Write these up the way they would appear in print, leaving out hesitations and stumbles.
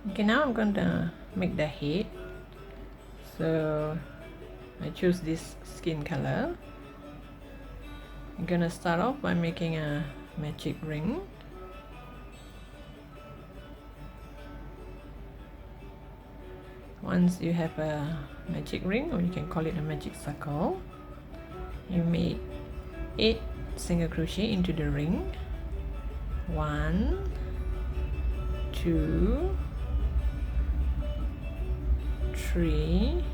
Okay, now I'm going to make the head. So I choose this skin color. I'm gonna start off by making a magic ring. Once you have a magic ring, or you can call it a magic circle, you make 8 single crochet into the ring. 1, 2, 3,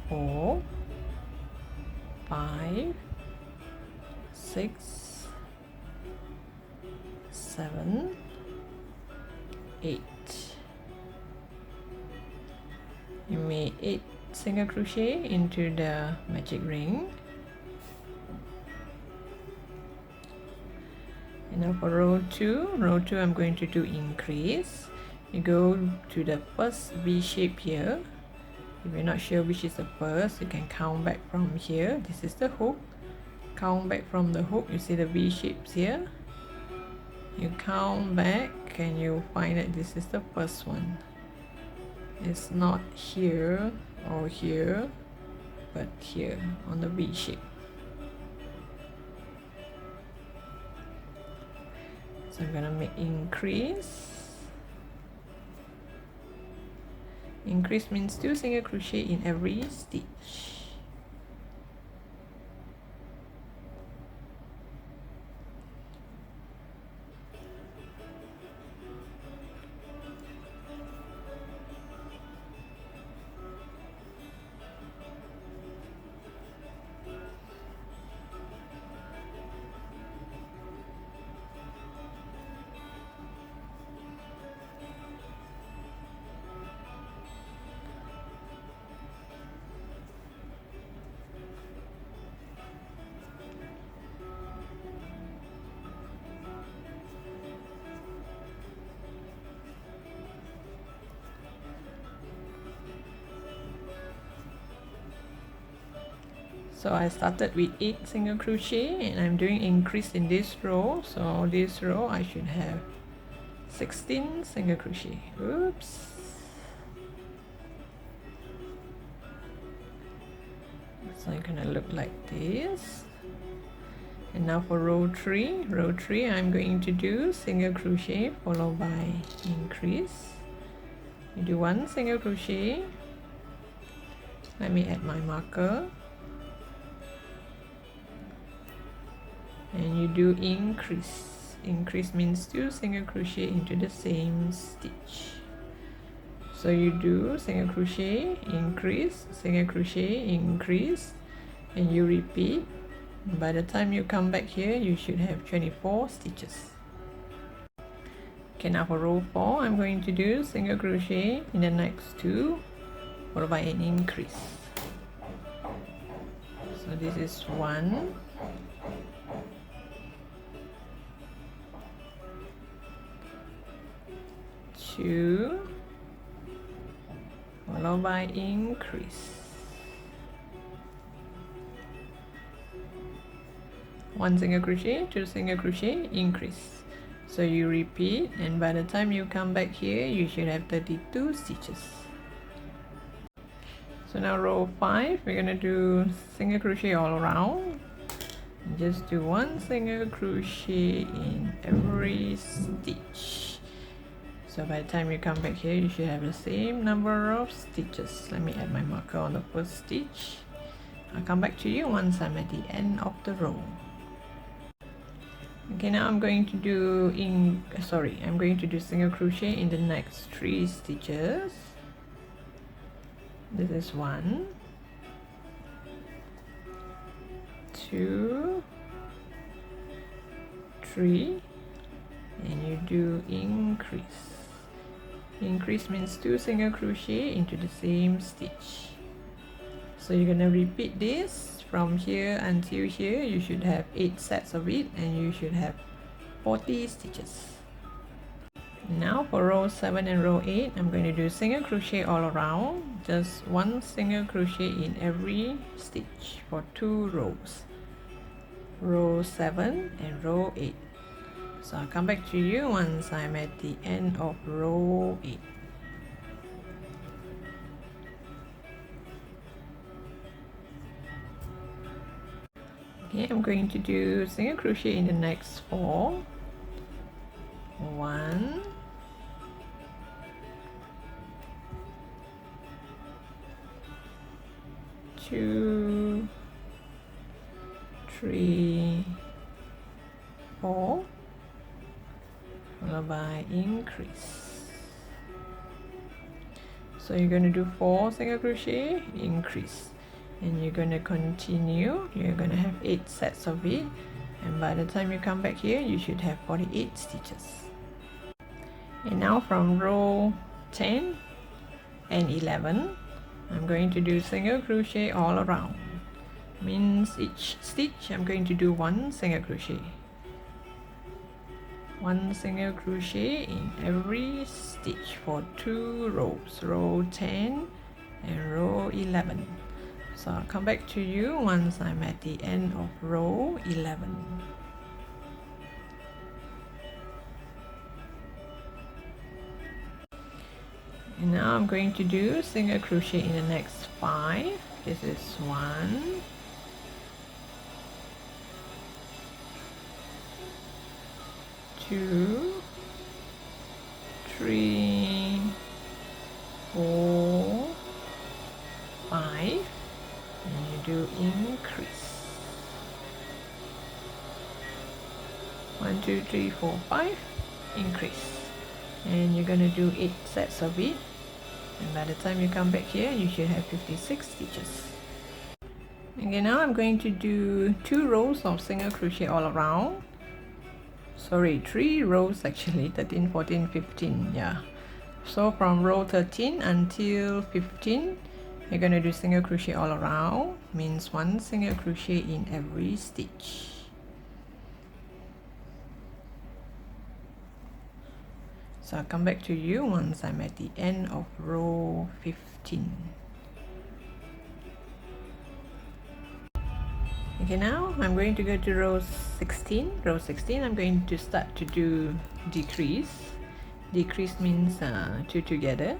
4, 5, 6, 7, 8. You make 8 single crochet into the magic ring. And now for row 2, I'm going to do increase. You go to the first V shape here. If you're not sure which is the first, you can count back from here. This is the hook. Count back from the hook. You see the V shapes here. You count back and you find that this is the first one. It's not here or here, but here on the V shape. So I'm gonna make increase. Increase means 2 single crochet in every stitch. So I started with 8 single crochet and I'm doing increase in this row. So this row I should have 16 single crochet. Oops. So it's gonna look like this. And now for row 3, I'm going to do single crochet followed by increase. You do 1 single crochet. Let me add my marker. And you do increase. Increase means 2 single crochet into the same stitch. So you do single crochet, increase, single crochet, increase, and you repeat. By the time you come back here, you should have 24 stitches. Okay, now for row 4, I'm going to do single crochet in the next 2, followed by an increase. So this is 1, 2, followed by increase. 1 single crochet, 2 single crochet, increase. So you repeat, and by the time you come back here, you should have 32 stitches. So now row 5, we're gonna do single crochet all around. Just do 1 single crochet in every stitch. So by the time you come back here, you should have the same number of stitches. Let me add my marker on the first stitch. I'll come back to you once I'm at the end of the row. Okay, now I'm going to do single crochet in the next 3 stitches. This is 1, 2, 3, and you do increase. Increase means 2 single crochet into the same stitch. So you're gonna repeat this from here until here. You should have 8 sets of it and you should have 40 stitches. Now for row 7 and row 8, I'm going to do single crochet all around, just 1 single crochet in every stitch for 2 rows. Row 7 and row 8. So I'll come back to you once I'm at the end of row 8. Okay, I'm going to do single crochet in the next 4. 1, 2, 3, 4, followed by increase. So you're going to do 4 single crochet, increase, and you're going to continue. You're going to have 8 sets of it, and by the time you come back here you should have 48 stitches. And now from row 10 and 11, I'm going to do single crochet all around. Means each stitch I'm going to do 1 single crochet. 1 single crochet in every stitch for 2 rows, row 10 and row 11. So I'll come back to you once I'm at the end of row 11. And now I'm going to do single crochet in the next 5. This is 1, 2, 3, 4, 5, and you do increase. 1, 2, 3, 4, 5, increase, and you're going to do 8 sets of it, and by the time you come back here you should have 56 stitches. Okay, now I'm going to do 2 rows of single crochet all around. Sorry, 3 rows actually, 13, 14, 15, yeah. So from row 13 until 15 you're going to do single crochet all around, means 1 single crochet in every stitch. So I'll come back to you once I'm at the end of row 15. Okay, now I'm going to go to row 16. Row 16, I'm going to start to do decrease. Decrease means 2 together.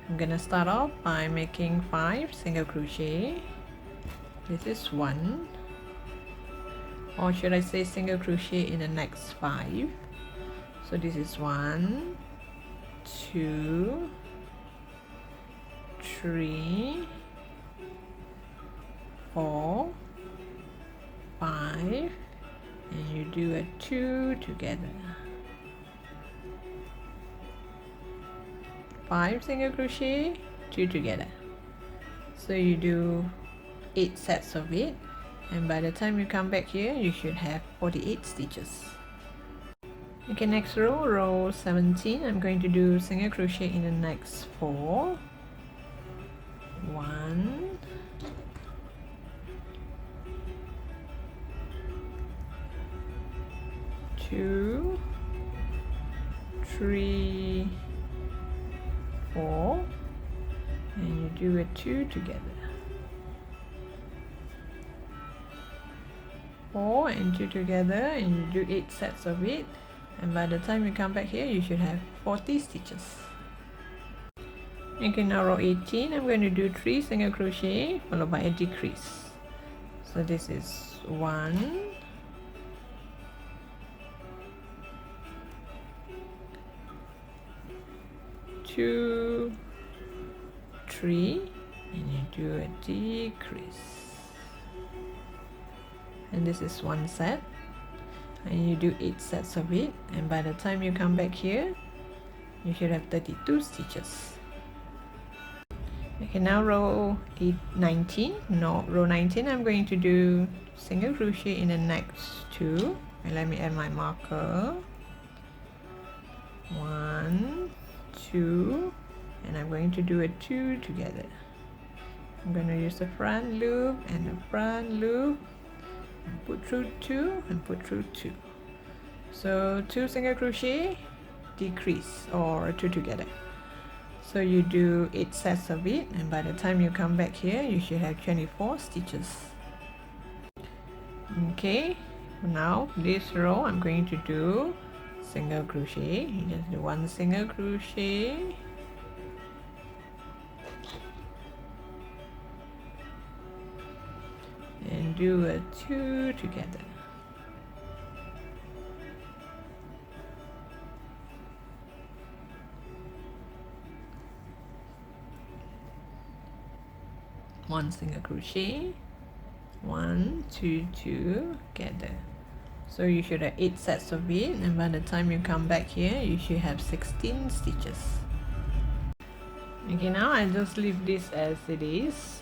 I'm gonna start off by making 5 single crochet. This is 1, or should I say single crochet in the next 5. So this is 1, 2, 3, 4, 5, and you do a 2 together. 5 single crochet, 2 together. So you do 8 sets of it, and by the time you come back here you should have 48 stitches. Okay, next row, row 17, I'm going to do single crochet in the next 4. 1, 2, 3, 4, and you do a 2 together. 4 and 2 together, and you do 8 sets of it, and by the time you come back here you should have 40 stitches. Okay, now row 18, I'm going to do 3 single crochet followed by a decrease. So this is 1, 2, 3, and you do a decrease, and this is 1 set, and you do 8 sets of it, and by the time you come back here you should have 32 stitches. Okay, now row 19, I'm going to do single crochet in the next 2, and let me add my marker. 1, 2, and I'm going to do a 2 together. I'm going to use the front loop and the front loop, and put through 2 and put through 2. So 2 single crochet, decrease, or 2 together. So you do 8 sets of it, and by the time you come back here you should have 24 stitches. Okay, now this row I'm going to do single crochet. You just do 1 single crochet, and do a 2 together. One single crochet, 1, 2, 2 together. So you should have 8 sets of it, and by the time you come back here you should have 16 stitches. Okay, now I just leave this as it is.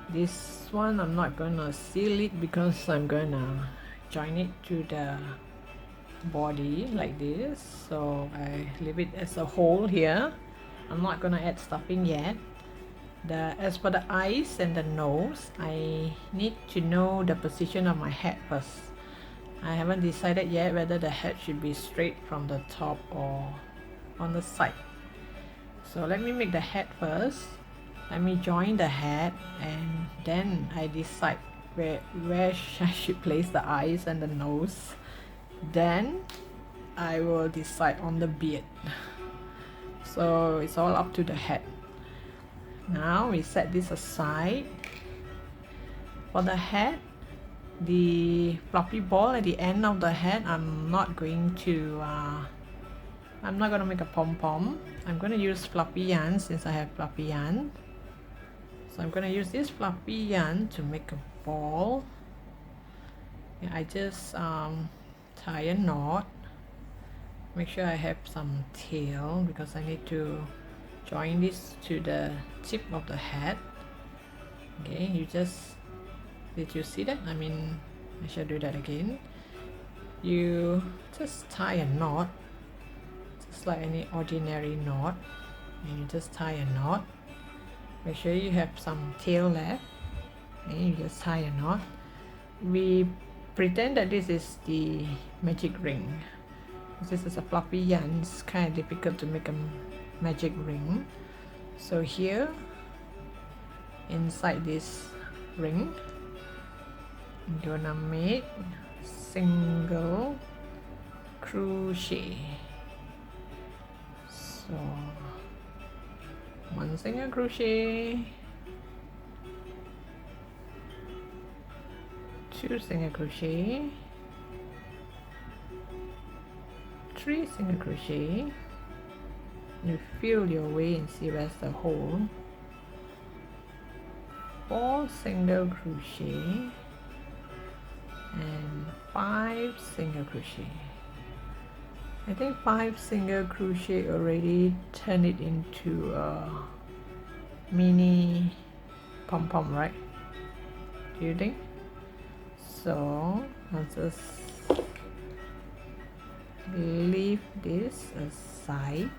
This one I'm not gonna seal it because I'm gonna join it to the body like this, so I leave it as a whole here. I'm not gonna add stuffing yet. As for the eyes and the nose, I need to know the position of my head first. I haven't decided yet whether the head should be straight from the top or on the side. So let me make the head first. Let me join the head, and then I decide where I should place the eyes and the nose. Then I will decide on the beard. So it's all up to the head. Now we set this aside. For the head, the fluffy ball at the end of the head, I'm not going to make a pom-pom. I'm going to use fluffy yarn since I have fluffy yarn. So I'm going to use this fluffy yarn to make a ball. Yeah, I just tie a knot. Make sure I have some tail because I need to join this to the tip of the head. Okay, did you see that? I mean, I shall do that again. You just tie a knot, just like any ordinary knot, and you just tie a knot. Make sure you have some tail left, and you just tie a knot. We pretend that this is the magic ring. This is a fluffy yarn, it's kind of difficult to make a magic ring. So here inside this ring I'm gonna make single crochet. So 1 single crochet, 2 single crochet, 3 single crochet. You feel your way and see where's the hole. 4 single crochet and 5 single crochet. I think 5 single crochet already turned it into a mini pom-pom, right? Do you think? So I'll just leave this aside.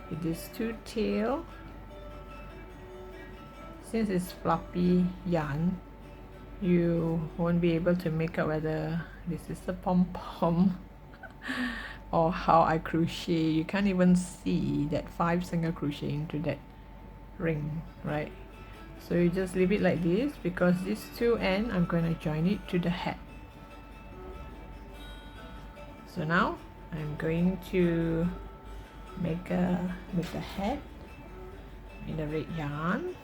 With this 2 tail, since it's fluffy yarn, you won't be able to make out whether this is a pom-pom or how I crochet. You can't even see that 5 single crochet into that ring, right? So you just leave it like this because these 2 ends I'm going to join it to the head. So now I'm going to make the head in the red yarn.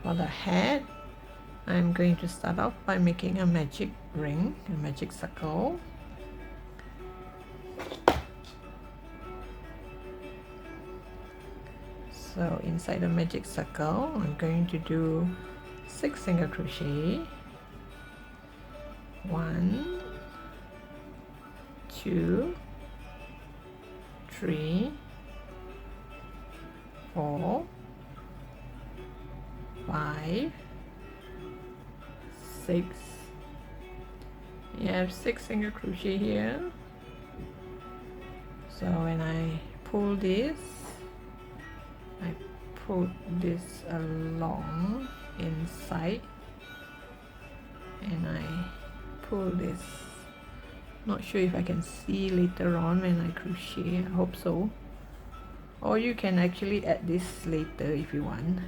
For the head, I'm going to start off by making a magic ring, a magic circle. So inside the magic circle, I'm going to do 6 single crochet. 1, 2, 3, 4, 5, 6. You have 6 single crochet here. So when I pull this, I put this along inside, and I pull this. Not sure if I can see later on when I crochet. I hope so. Or you can actually add this later if you want.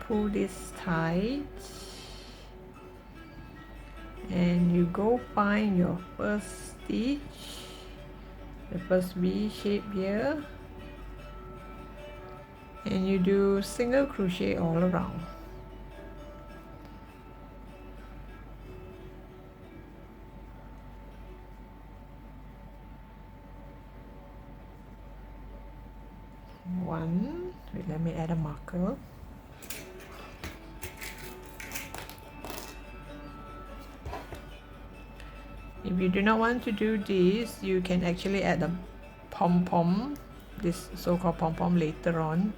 pull this tight, and you go find your first stitch, the first V shape here, and you do single crochet all around. One, wait, let me add a marker. If you do not want to do this, you can actually add a pom-pom, this so-called pom-pom later on.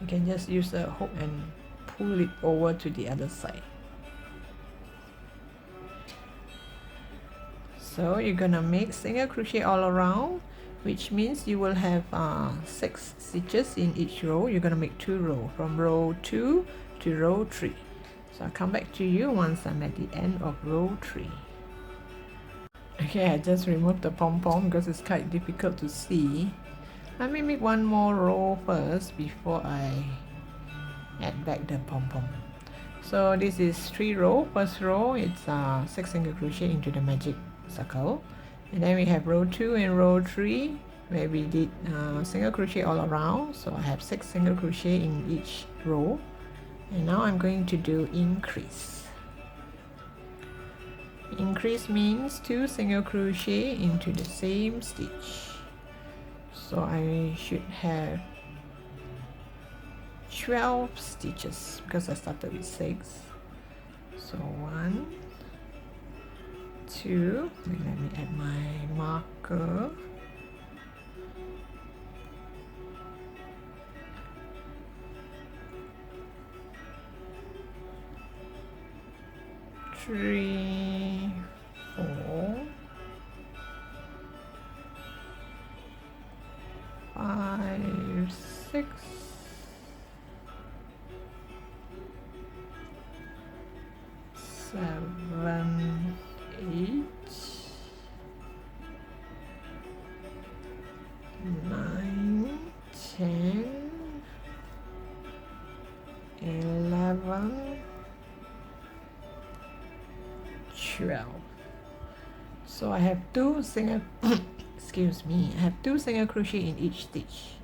You can just use a hook and pull it over to the other side. So you're gonna make single crochet all around, which means you will have 6 stitches in each row. You're gonna make 2 rows from row 2 to row 3. So I'll come back to you once I'm at the end of row 3. Okay, I just removed the pom-pom because it's quite difficult to see. Let me make one more row first before I add back the pom-pom. So this is 3 rows. First row, it's 6 single crochet into the magic circle, and then we have row 2 and row 3 where we did single crochet all around. So I have 6 single crochet in each row, and now I'm going to do increase. Increase means 2 single crochet into the same stitch. So I should have 12 stitches because I started with 6. So 1, 2, let me add my marker. 3, 4, 5, 6, 7, 8, 9, 10, 11, 12. So I have 2 single excuse me, I have 2 single crochet in each stitch.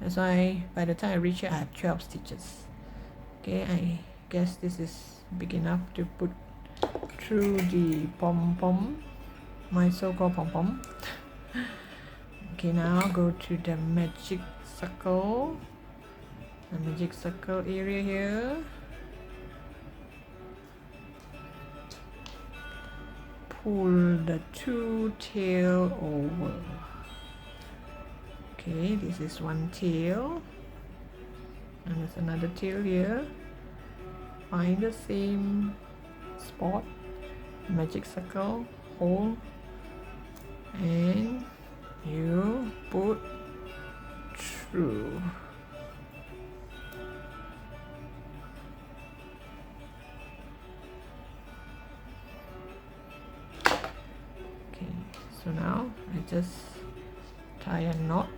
That's why by the time I reach here I have 12 stitches. Okay, I guess this is big enough to put through the pom-pom, my so-called pom-pom. Okay, now go to the magic circle, the magic circle area here. Pull the 2 tail over. Okay, this is one tail, and there's another tail here. Find the same spot, magic circle, hold, and you put through. So now I just tie a knot,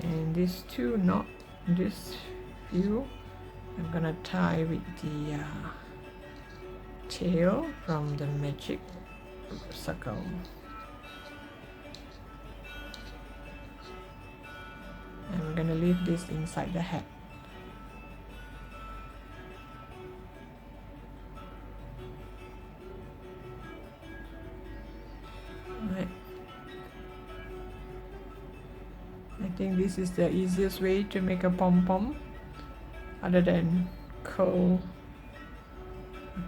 and these 2 knots, this few, I'm gonna tie with the tail from the magic circle. And we're gonna leave this inside the hat. I think this is the easiest way to make a pom-pom other than curl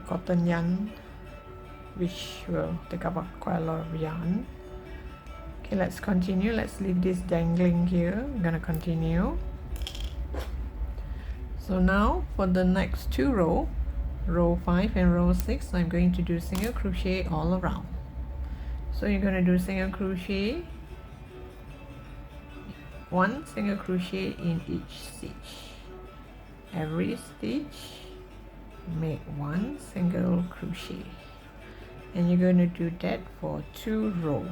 cotton yarn, which will take up quite a lot of yarn. Okay, let's continue. Let's leave this dangling here. I'm gonna continue. So now for the next 2 rows, row 5 and row 6, I'm going to do single crochet all around. So you're going to do single crochet, 1 single crochet in each stitch. Every stitch make 1 single crochet, and you're going to do that for 2 rows,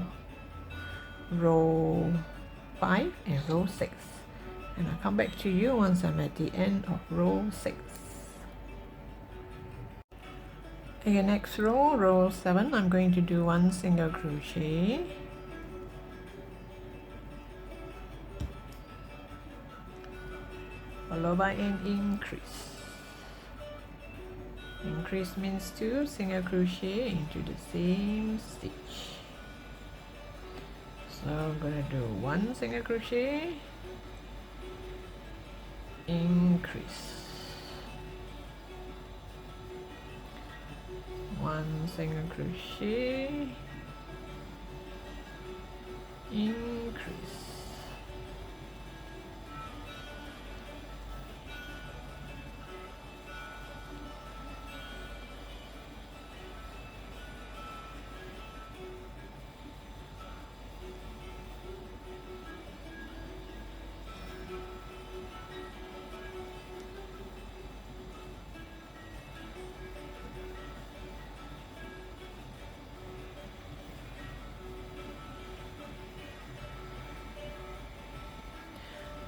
row 5 and row 6. and I'll come back to you once I'm at the end of row 6. Okay, next row, row 7, I'm going to do 1 single crochet, followed by an increase. Increase means 2 single crochet into the same stitch. So I'm going to do 1 single crochet, increase, 1 single crochet, increase.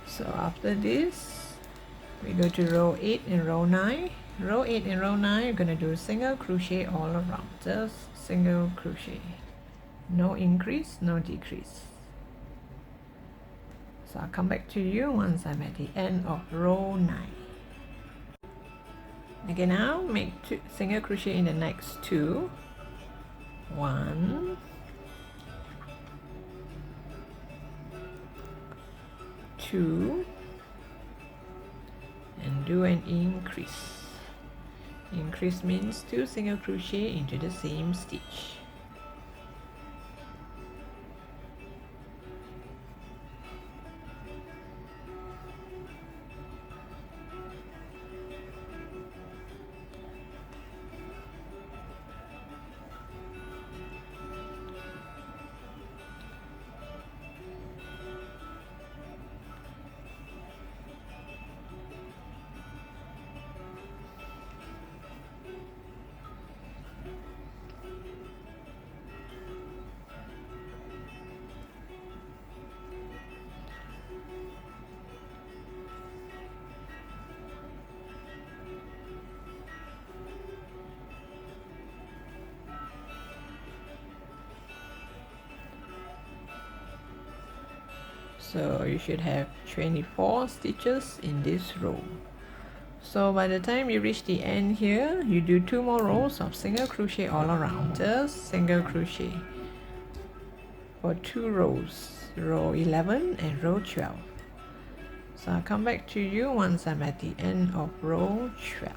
So after this, we go to row 8 and row 9. Row 8 and row 9, you're going to do single crochet all around, just single crochet. No increase, no decrease. So I'll come back to you once I'm at the end of row 9. Okay, now make 2 single crochet in the next 2. 1, 2, and do an increase. Increase means 2 single crochet into the same stitch. So you should have 24 stitches in this row. So by the time you reach the end here, you do 2 more rows of single crochet all around, just single crochet for 2 rows, row 11 and row 12. So I'll come back to you once I'm at the end of row 12.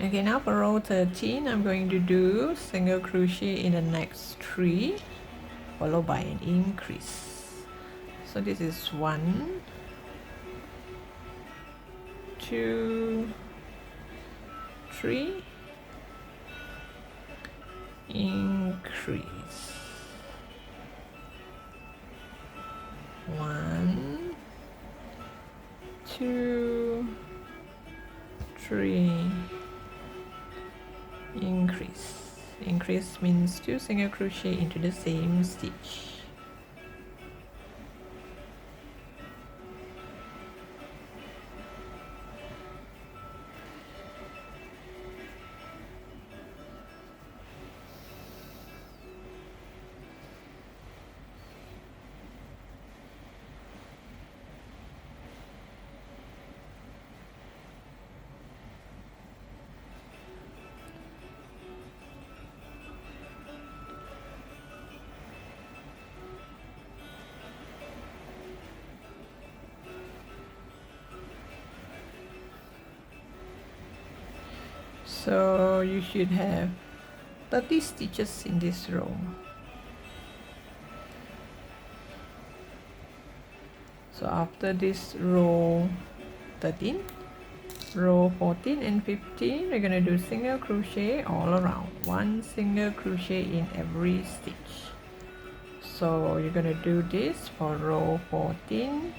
Okay, now for row 13, I'm going to do single crochet in the next 3, followed by an increase. So this is 1, 2, 3, increase, 1, 2, 3, increase. Increase means 2 single crochet into the same stitch. So you should have 30 stitches in this row. So after this row 13, row 14 and 15, we're going to do single crochet all around, 1 single crochet in every stitch. So you're going to do this for row 14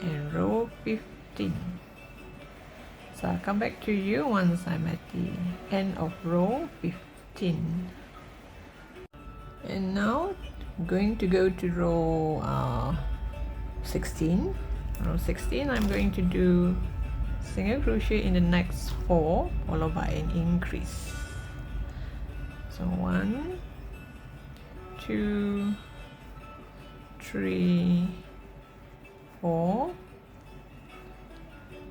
and row 15. So I'll come back to you once I'm at the end of row 15. And now I'm going to go to row 16. Row 16, I'm going to do single crochet in the next 4 followed by an increase. So 1, 2, 3, 4,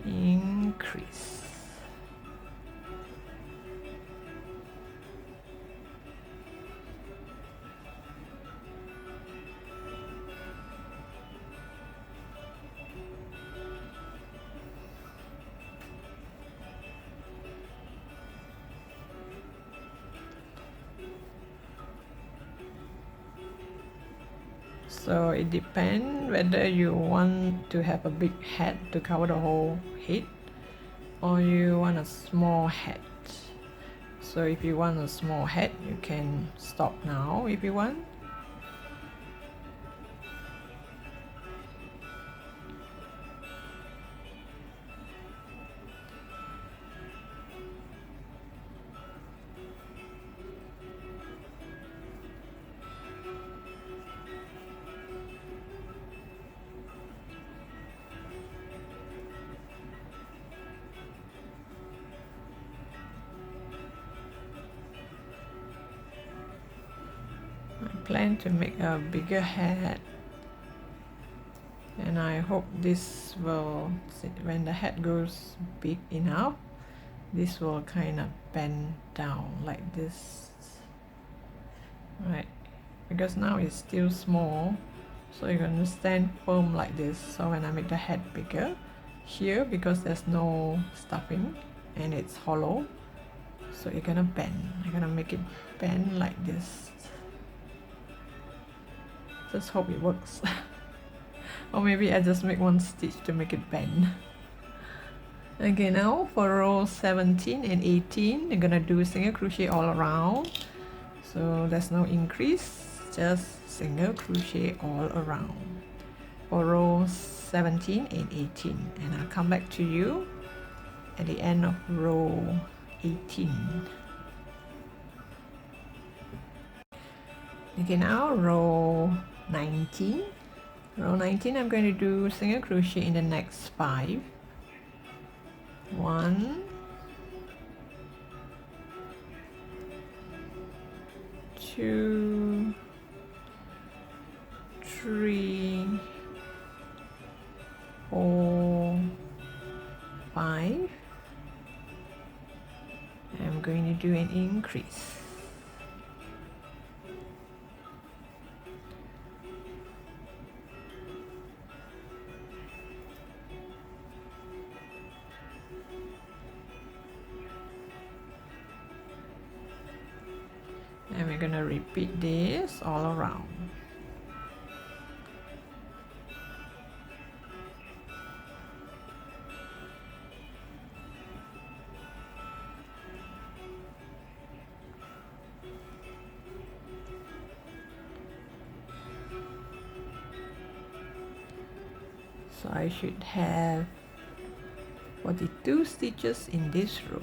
increase. So it depends whether you want to have a big hat to cover the whole head or you want a small hat. So if you want a small hat, you can stop now if you want. I plan to make a bigger hat, and I hope this will, when the hat goes big enough, this will kind of bend down like this, right? Because now it's still small, so you're going to stand firm like this. So when I make the hat bigger here, because there's no stuffing and it's hollow, so you're gonna bend. I'm gonna make it bend like this. Just hope it works. Or maybe I just make one stitch to make it bend. Okay, now for row 17 and 18, you're gonna do single crochet all around. So there's no increase, just single crochet all around for row 17 and 18, and I'll come back to you at the end of row 18. Okay, now row 19. Row 19, I'm going to do single crochet in the next 5. 1, 2, 3, 4, 5. I'm going to do an increase. And we're going to repeat this all around. So I should have 42 stitches in this row.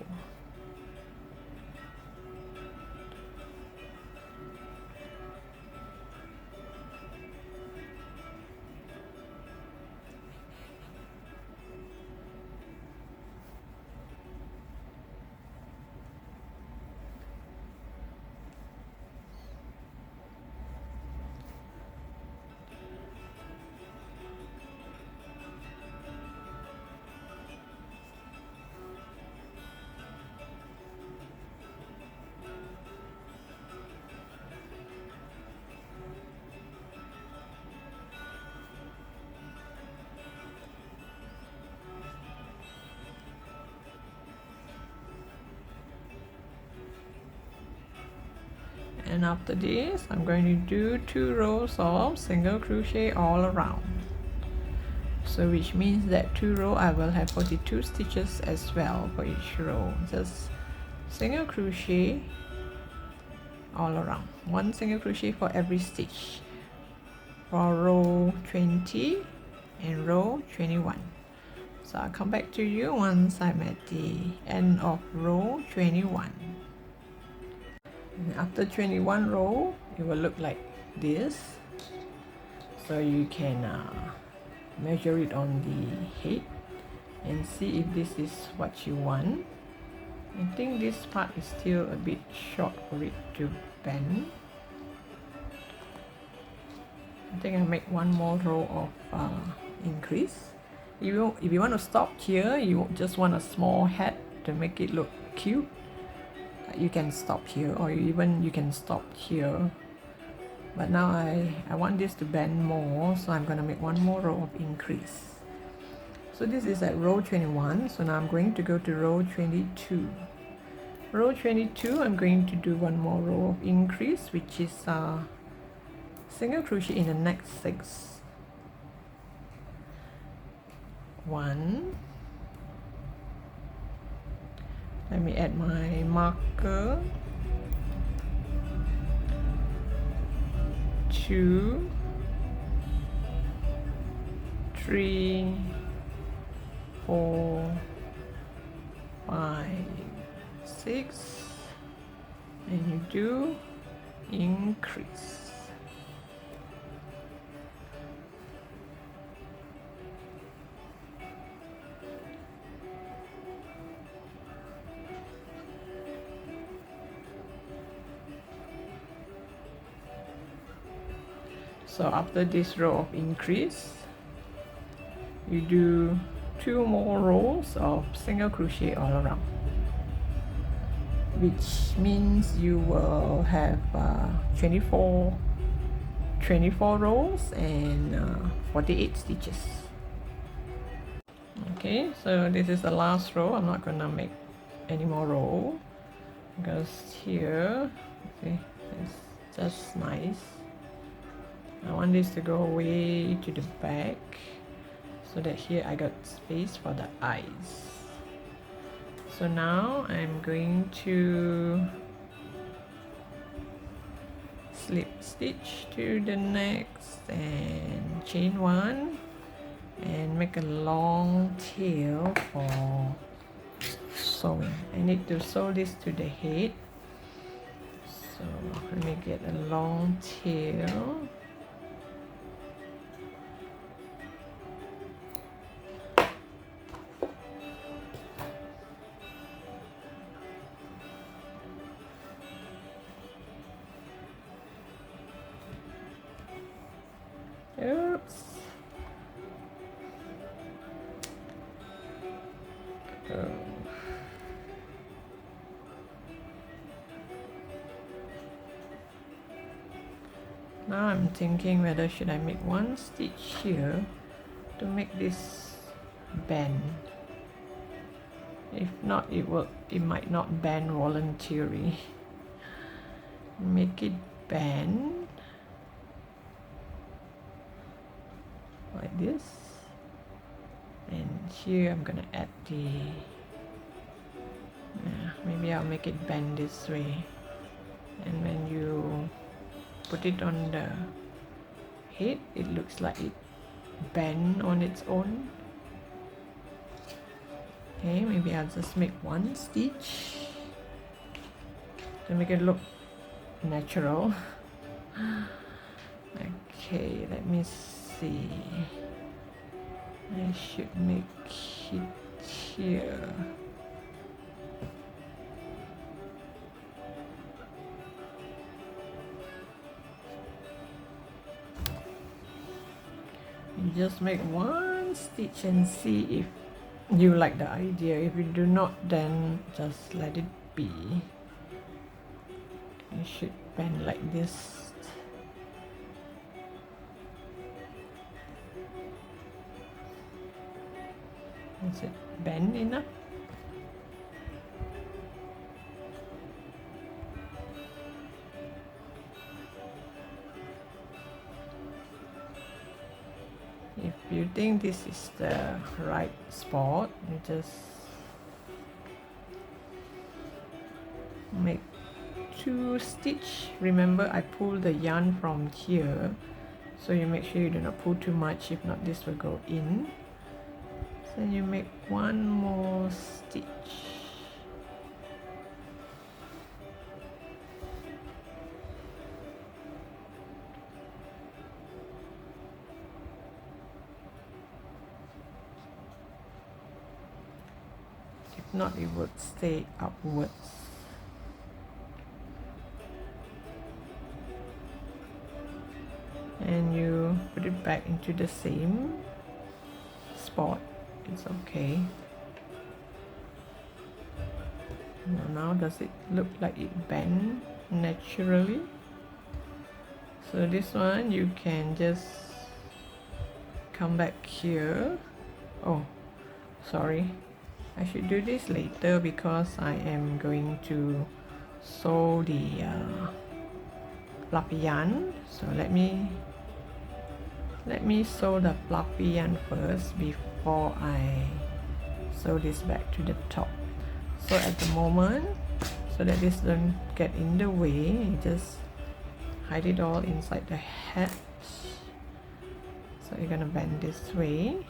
And after this, I'm going to do 2 rows of single crochet all around. So which means that 2 rows I will have 42 stitches as well for each row. Just single crochet all around. 1 single crochet for every stitch for row 20 and row 21. So I'll come back to you once I'm at the end of row 21. After 21 row, it will look like this. So you can measure it on the head and see if this is what you want. I think this part is still a bit short for it to bend. I think I'll make one more row of increase. If you want to stop here, you just want a small hat to make it look cute, you can stop here, or even you can stop here. But now I want this to bend more, so I'm going to make one more row of increase. So this is at row 21, so now I'm going to go to row 22. Row 22, I'm going to do one more row of increase, which is single crochet in the next 6. 1. Let me add my marker. 2, 3, 4, 5, 6, and you do increase. So after this row of increase, you do 2 more rows of single crochet all around, which means you will have 24 rows and 48 stitches. Okay, so this is the last row. I'm not gonna make any more row because here, okay, it's just nice. I want this to go way to the back so that here I got space for the eyes. So now I'm going to slip stitch to the next and chain 1 and make a long tail for sewing. I need to sew this to the head, so let me get a long tail. Oops. Oh. Now I'm thinking whether should I make one stitch here to make this bend. If not, it might not bend voluntarily. Make it bend like this, and here I'm gonna add the maybe I'll make it bend this way, and when you put it on the head it looks like it bend on its own. Okay, maybe I'll just make one stitch to make it look natural. Okay, let me see. I should make it here. You just make one stitch and see if you like the idea. If you do not, then just let it be. You should bend like this. Is it bend enough? If you think this is the right spot, you just make 2 stitch. Remember, I pull the yarn from here, so you make sure you do not pull too much, if not this will go in. So you make one more stitch. not, it would stay upwards. And you put it back into the same spot. It's okay. Now does it look like it bend naturally? So this one you can just come back here. Oh, sorry, I should do this later because I am going to sew the fluffy yarn. So let me sew the fluffy yarn first before I sew this back to the top. So at the moment, so that this don't get in the way, you just hide it all inside the hat. So you're gonna bend this way.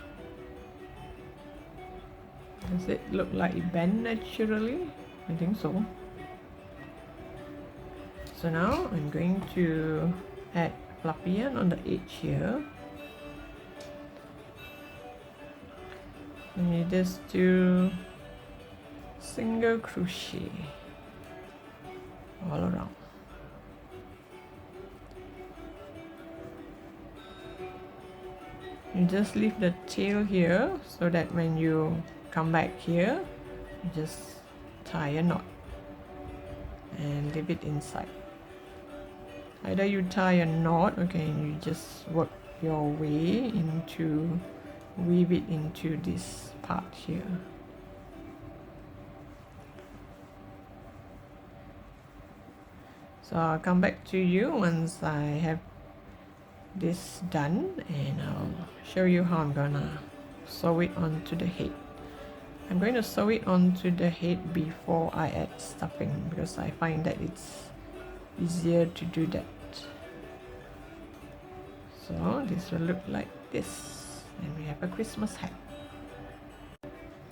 Does it look like it bend naturally? I think so. So now I'm going to add fluffy yarn on the edge here. And you just do single crochet all around. You just leave the tail here so that when you come back here, you just tie a knot and leave it inside. Either you tie a knot, okay, and you just work your way into, weave it into this part here. So I'll come back to you once I have this done, and I'll show you how I'm gonna sew it onto the head. I'm going to sew it onto the head before I add stuffing because I find that it's easier to do that. So this will look like this, and we have a Christmas hat.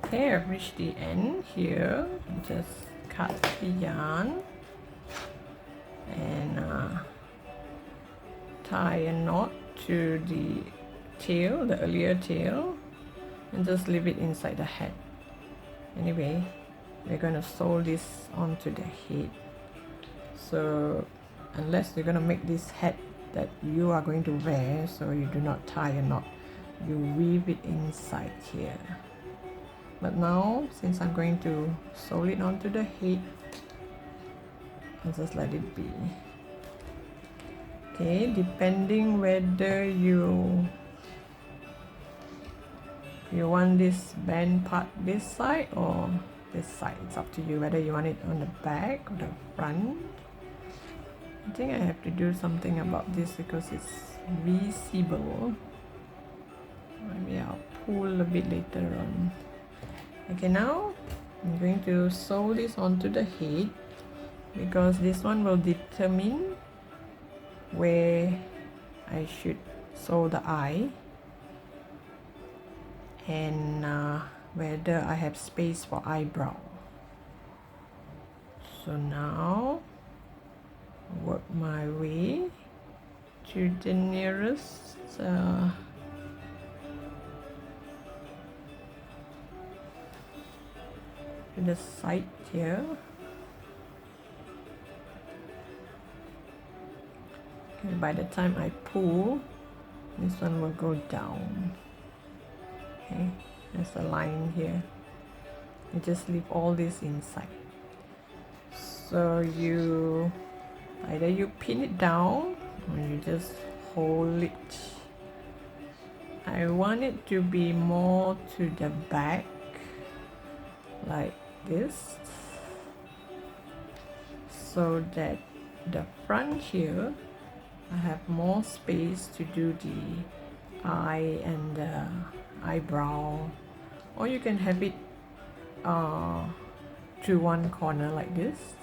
Okay, I've reached the end here. Just cut the yarn and tie a knot to the tail, the earlier tail, and just leave it inside the hat. Anyway, we're going to sew this onto the head. So unless you're going to make this hat that you are going to wear, so you do not tie a knot, you weave it inside here. But now, since I'm going to sew it onto the head, I'll just let it be. Okay, depending whether you want this band part this side or this side, it's up to you whether you want it on the back or the front. I think I have to do something about this because it's visible. Maybe I'll pull a bit later on. Okay, now I'm going to sew this onto the head because this one will determine where I should sew the eye and whether I have space for eyebrow. So now work my way to the nearest to the side here. Okay, by the time I pull, this one will go down. Okay, there's a line here. You just leave all this inside. So you either you pin it down or you just hold it. I want it to be more to the back, like this, so that the front here I have more space to do the eye and the eyebrow, or you can have it to one corner like this.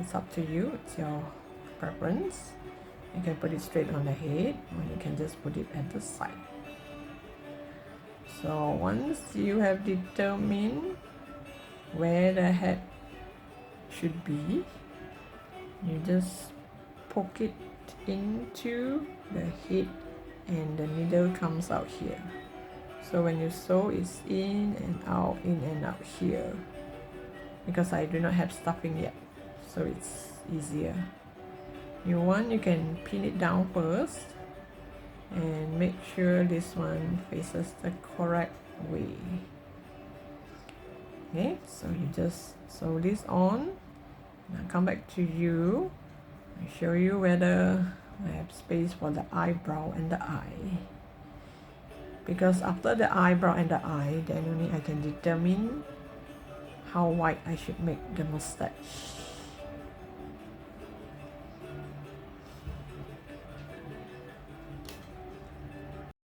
It's up to you, it's your preference. You can put it straight on the head or you can just put it at the side. So once you have determined where the head should be, you just poke it into the head and the needle comes out here. So when you sew, it's in and out here, because I do not have stuffing yet, so it's easier. You want, you can pin it down first and make sure this one faces the correct way. Okay, so you just sew this on. Now come back to you. I show you whether I have space for the eyebrow and the eye. Because after the eyebrow and the eye, then only I can determine how wide I should make the mustache.